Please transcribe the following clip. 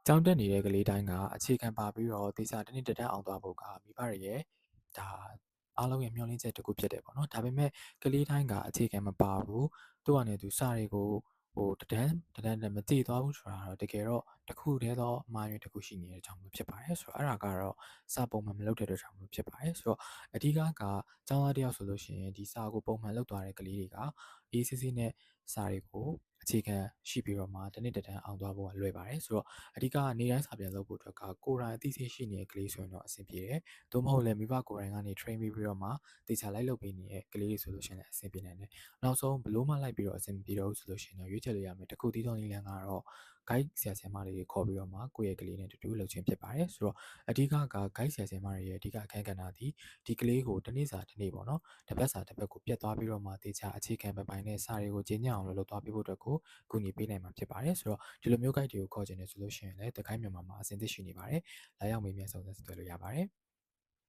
ကျောင်းတက်နေတဲ့ကလေးတိုင်းကအခြေခံပါပြီးတော့သေချာတစ်နှစ်တစ်တန်းအောင်သွားဖို့ကမိဘတွေရဲ့ဒါအားလုံးရဲ့မျှော်လင့်ချက်တစ်ခုဖြစ်တယ်ပေါ့နော်ဒါပေမဲ့ကလေးတိုင်းကအခြေခံမပါဘူးသူ့အနေနဲ့သူစာတွေကိုတစ်တန်းနဲ့မတည်သွားဘူးဆိုတာတော့တကယ်တော့တစ်ခုတည်းသောအမှားယွင်းတစ်ခုရှိနေတဲ့အကြောင်းမျိုးဖြစ်ပါတယ်ဆိုတော့အဲ့ဒါကတော့စာပုံမှန်မလုပ်တဲ့အတွက်ကြောင့်မျိုးဖြစ်ပါတယ်ဆိုတော့အဓိကကကျောင်းသားတစ်ယောက်ဆိုလို့ရှိရင်ဒီစာကိုပုံမှန်လုပ်သွားတဲ့ကလေးတွေကအေးစစ်စစ်နဲ့စာတွေကိုအခြေခံရှိပြီးတော့မှတစ်နှစ်တစ်တန်းအောင်သွားဖို့ကလွယ်ပါတယ်ဆိုတော့အဓိကနေတိုင်းစာပြန်လုပ်ဖို့အတွက်ကကိုယ်တိုင်အသိစိတ်ရှိနေတဲ့ကလေးဆိုရင်တော့အဆင်ပြေတယ်။သို့မဟုတ်လည်းမိဘကိုယ်တိုင်ကနေ train ပေးပြီးတော့မှတေချာလိုက်လုပ်ပေးနေတဲ့ကလေးတွေဆိုလို့ရှိရင်လည်းအဆင်ပြေနိုင်တယ်။နောက်ဆုံးဘလို့မှလိုက်ပြီးတော့အဆင်မပြေတော့ဘူးဆိုလို့ရှိရင်တော့ရွေးချယ်လို့ရမယ်တစ်ခုတည်းသောနည်းလမ်းကတော့ guide ဆရာဆရာမတွေခေါ်ပြီးတော့မှကိုယ့်ရဲ့ကလေးနဲ့တူတူလုပ်ခြင်းဖြစ်ပါတယ်။ဆိုတော့အဓိက guide ဆရာဆရာမတွေရဲ့အဓိကအခန်းကဏ္ဍသည်ဒီကလေးကိုတစ်နေ့စာတစ်နေ့ပေါ့နော်။တစ်ပတ်စာတစ်ပတ်ကိုပြတ်သွားပြီးတော့မှတေချာအခြေခံပိုင်းနဲ့စာတွေကိုကျင့်ကြံအောင်လုပ်သွားပေးဖို့အတွက်ကိုကူညီပေးနိုင်မှာဖြစ်ပါတယ်။ဆိုတော့ဒီလိုမျိုး guide တွေကိုခေါ်ချင်တယ်ဆိုလို့ရှိရင်လည်း The Guide မြန်မာမှာအဆင်သင့်ရှိနေပါတယ်။လာရောက်မေးမြန်းစုံစမ်းဆက်သွယ်လို့ရပါတယ်။